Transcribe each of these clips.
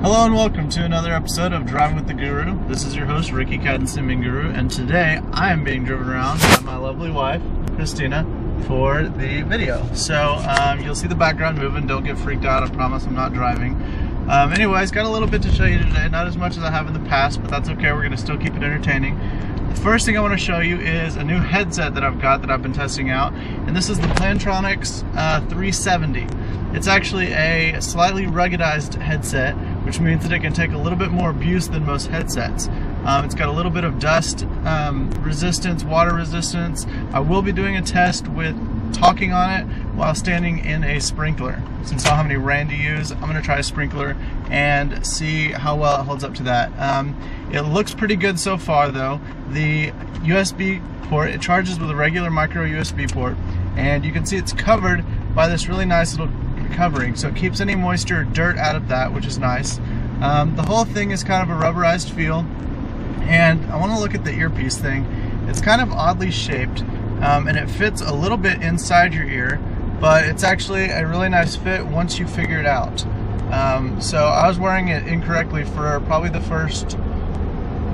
Hello and welcome to another episode of Driving with the Guru. This is your host, Ricky Cat and SymbianGuru, and today I am being driven around by my lovely wife, Christina, for the video. So you'll see the background moving. Don't get freaked out. I promise I'm not driving. Anyways, got a little bit to show you today. Not as much as I have in the past, but that's okay. We're going to still keep it entertaining. The first thing I want to show you is a new headset that I've got that I've been testing out, and this is the Plantronics 370. It's actually a slightly ruggedized headset, which means that it can take a little bit more abuse than most headsets. It's got a little bit of dust resistance, water resistance. I will be doing a test with talking on it while standing in a sprinkler. Since I don't have any rain to use, I'm going to try a sprinkler and see how well it holds up to that. It looks pretty good so far though. The USB port, it charges with a regular micro USB port, and you can see it's covered by this really nice little covering, so it keeps any moisture or dirt out of that, which is nice. The whole thing is kind of a rubberized feel, and I want to look at the earpiece thing. It's kind of oddly shaped, and it fits a little bit inside your ear, but it's actually a really nice fit once you figure it out. So I was wearing it incorrectly for probably the first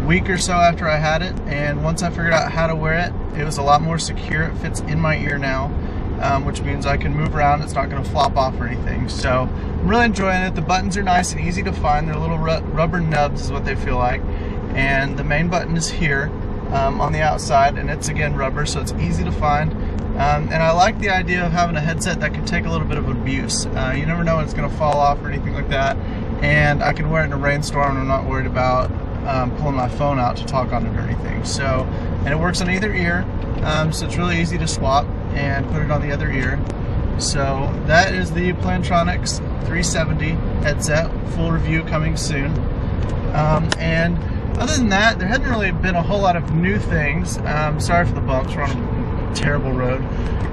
week or so after I had it, and once I figured out how to wear it, it was a lot more secure. It fits in my ear now, which means I can move around. It's not going to flop off or anything. So I'm really enjoying it. The buttons are nice and easy to find. They're little rubber nubs is what they feel like, and the main button is here on the outside, and it's again rubber, so it's easy to find. And I like the idea of having a headset that can take a little bit of abuse. You never know when it's going to fall off or anything like that, and I can wear it in a rainstorm and I'm not worried about pulling my phone out to talk on it or anything. So, and it works on either ear, so it's really easy to swap and put it on the other ear. So that is the Plantronics 370 headset. Full review coming soon. And other than that, there hadn't really been a whole lot of new things. Sorry for the bumps, we're on a terrible road.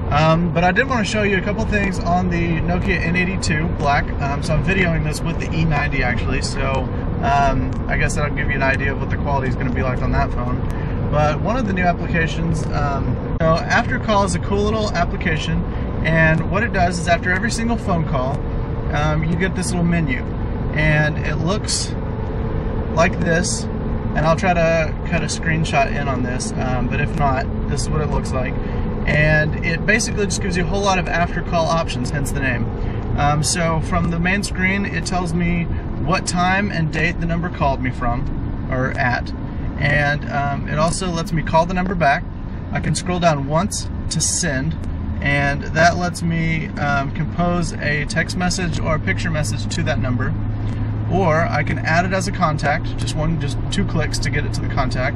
But I did want to show you a couple things on the Nokia N82 Black. So I'm videoing this with the E90 actually, so I guess that'll give you an idea of what the quality is going to be like on that phone. But one of the new applications, so AfterCall is a cool little application, and what it does is after every single phone call, you get this little menu, and it looks like this, and I'll try to cut a screenshot in on this, but if not, this is what it looks like. And it basically just gives you a whole lot of AfterCall options, hence the name. So from the main screen, it tells me what time and date the number called me from, or at, and it also lets me call the number back. I can scroll down once to send, and that lets me compose a text message or a picture message to that number, or I can add it as a contact, just 2 clicks to get it to the contact.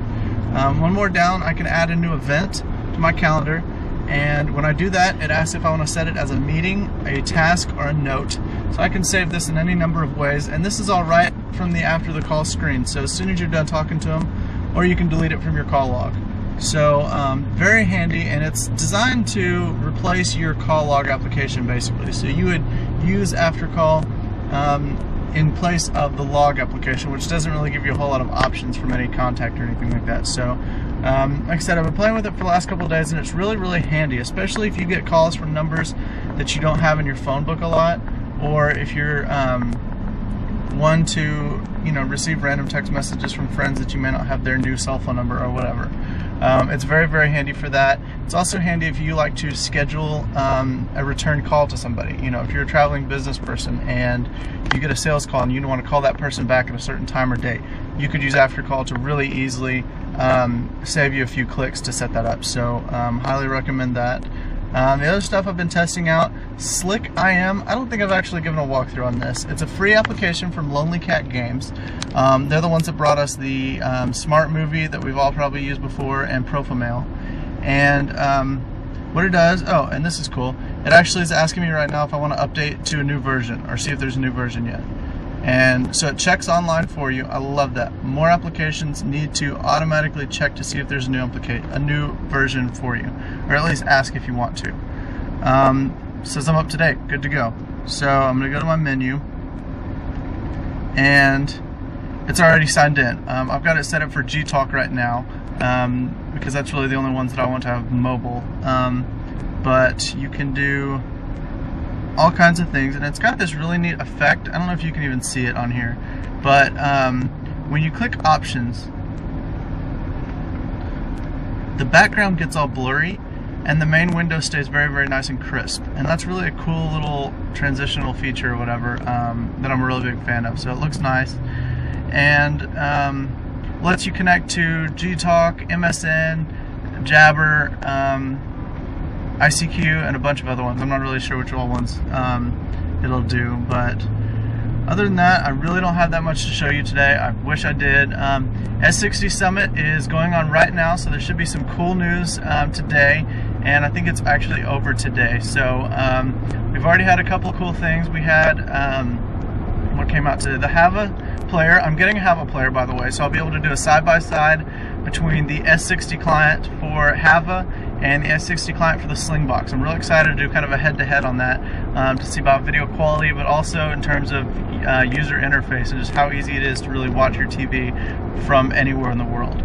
One more down, I can add a new event to my calendar, and when I do that, it asks if I want to set it as a meeting, a task, or a note. So I can save this in any number of ways, and this is all right from the after the call screen. So as soon as you're done talking to them, or you can delete it from your call log. So very handy, and it's designed to replace your call log application basically. So you would use AfterCall in place of the log application, which doesn't really give you a whole lot of options from any contact or anything like that. So like I said, I've been playing with it for the last couple of days, and it's really, really handy, especially if you get calls from numbers that you don't have in your phone book a lot, or if you're one to receive random text messages from friends that you may not have their new cell phone number or whatever. It's very, very handy for that. It's also handy if you like to schedule a return call to somebody. If you're a traveling business person and you get a sales call and you want to call that person back at a certain time or date, you could use AfterCall to really easily save you a few clicks to set that up. So highly recommend that. The other stuff I've been testing out, Slick IM. I don't think I've actually given a walkthrough on this. It's a free application from LonelyCatGames. They're the ones that brought us the Smart Movie that we've all probably used before, and Profomail. And what it does, oh, and this is cool, it actually is asking me right now if I want to update to a new version or see if there's a new version yet. And so it checks online for you. I love that. More applications need to automatically check to see if there's a new version for you, or at least ask if you want to. Says I'm up to date, good to go. So I'm gonna go to my menu, and it's already signed in. I've got it set up for G-Talk right now, because that's really the only ones that I want to have mobile. But you can do all kinds of things, and it's got this really neat effect. I don't know if you can even see it on here, but when you click options, the background gets all blurry and the main window stays very, very nice and crisp, and that's really a cool little transitional feature or whatever that I'm a really big fan of. So it looks nice, and lets you connect to G-Talk, MSN, Jabber, ICQ, and a bunch of other ones. I'm not really sure which all ones it'll do, but other than that, I really don't have that much to show you today. I wish I did. S60 Summit is going on right now, so there should be some cool news today, and I think it's actually over today. So we've already had a couple of cool things. We had, what came out today? The Hava player. I'm getting a Hava player, by the way, so I'll be able to do a side-by-side between the S60 client for Hava and the S60 client for the Slingbox. I'm really excited to do kind of a head-to-head on that to see about video quality, but also in terms of user interface and just how easy it is to really watch your TV from anywhere in the world.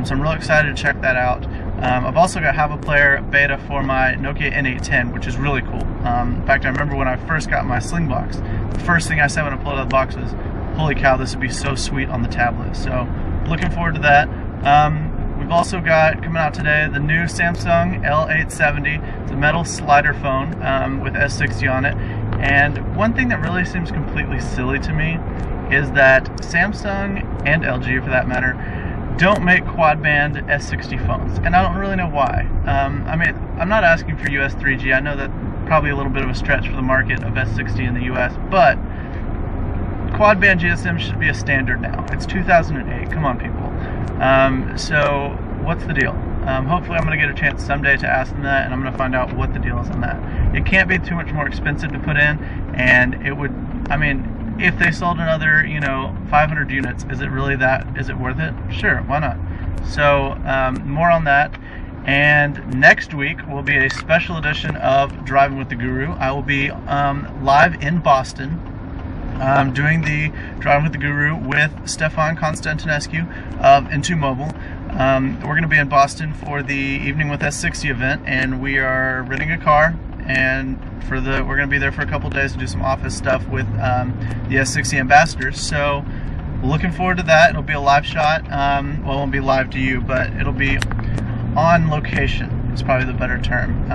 So I'm really excited to check that out. I've also got Hava Player beta for my Nokia N82, which is really cool. In fact, I remember when I first got my Slingbox, the first thing I said when I pulled out the box was, holy cow, this would be so sweet on the tablet. So looking forward to that. We've also got, coming out today, the new Samsung L870. It's a metal slider phone with S60 on it. And one thing that really seems completely silly to me is that Samsung, and LG for that matter, don't make quad-band S60 phones. And I don't really know why. I mean, I'm not asking for US 3G. I know that probably a little bit of a stretch for the market of S60 in the US, but quad-band GSM should be a standard now. It's 2008. Come on, people. So what's the deal? Hopefully I'm going to get a chance someday to ask them that, and I'm going to find out what the deal is on that. It can't be too much more expensive to put in, and it would, I mean, if they sold another, 500 units, is it really that, is it worth it? Sure, why not? So more on that. And next week will be a special edition of Driving with the Guru. I will be live in Boston doing the Driving with the Guru with Stefan Constantinescu of N2 Mobile. We're going to be in Boston for the Evening with S60 event, and we are renting a car, and we're going to be there for a couple days to do some office stuff with the S60 ambassadors. So looking forward to that. It'll be a live shot. Well, it won't be live to you, but it'll be on location is probably the better term.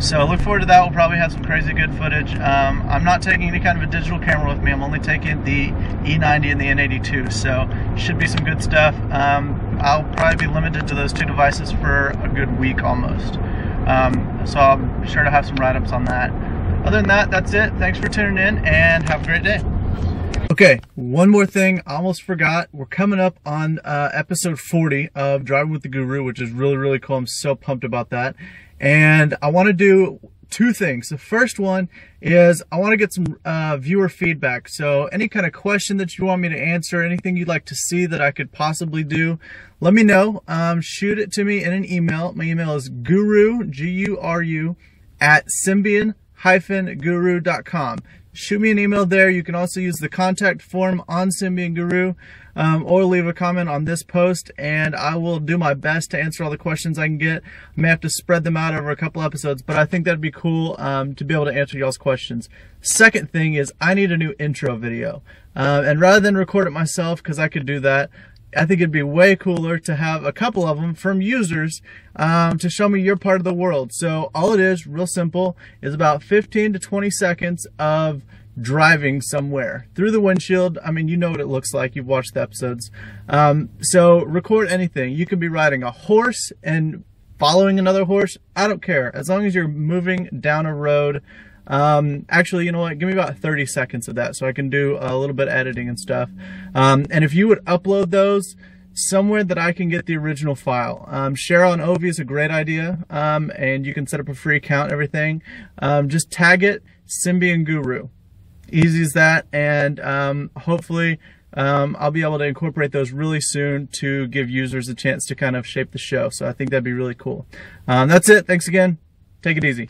So look forward to that. We'll probably have some crazy good footage. I'm not taking any kind of a digital camera with me. I'm only taking the E90 and the N82, so should be some good stuff. I'll probably be limited to those two devices for a good week almost. So I'll be sure to have some write-ups on that. Other than that, that's it. Thanks for tuning in, and have a great day. Okay, one more thing, I almost forgot. We're coming up on episode 40 of Driving with the Guru, which is really, really cool. I'm so pumped about that. And I want to do two things. The first one is I want to get some viewer feedback. So any kind of question that you want me to answer, anything you'd like to see that I could possibly do, let me know. Shoot it to me in an email. My email is guru, G-U-R-U, at Symbian-Guru.com. Shoot me an email there. You can also use the contact form on SymbianGuru, or leave a comment on this post, and I will do my best to answer all the questions I can get. I may have to spread them out over a couple episodes, but I think that'd be cool to be able to answer y'all's questions. Second thing is I need a new intro video. And rather than record it myself, because I could do that, I think it'd be way cooler to have a couple of them from users to show me your part of the world. So all it is, real simple, is about 15 to 20 seconds of driving somewhere through the windshield. I mean, you know what it looks like. You've watched the episodes. So record anything. You could be riding a horse and following another horse. I don't care. As long as you're moving down a road. Actually, you know what? Give me about 30 seconds of that so I can do a little bit of editing and stuff. And if you would upload those somewhere that I can get the original file. Share on Ovi is a great idea. And you can set up a free account and everything. Just tag it SymbianGuru. Easy as that, and hopefully I'll be able to incorporate those really soon to give users a chance to kind of shape the show. So I think that'd be really cool. That's it. Thanks again. Take it easy.